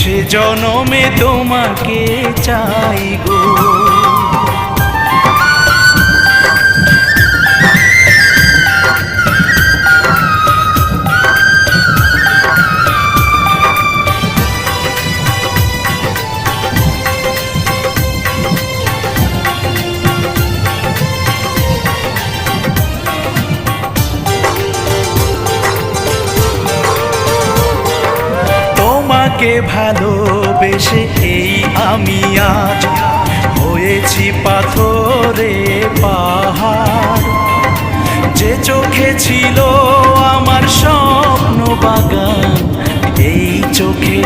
সে জনমে তোমাকে চাই গো। তোমাকে ভালোবেসে এই আমি আজ হয়েছি পাথরে পাহাড়। যে চোখে ছিল আমার স্বপ্ন বাগান, এই চোখে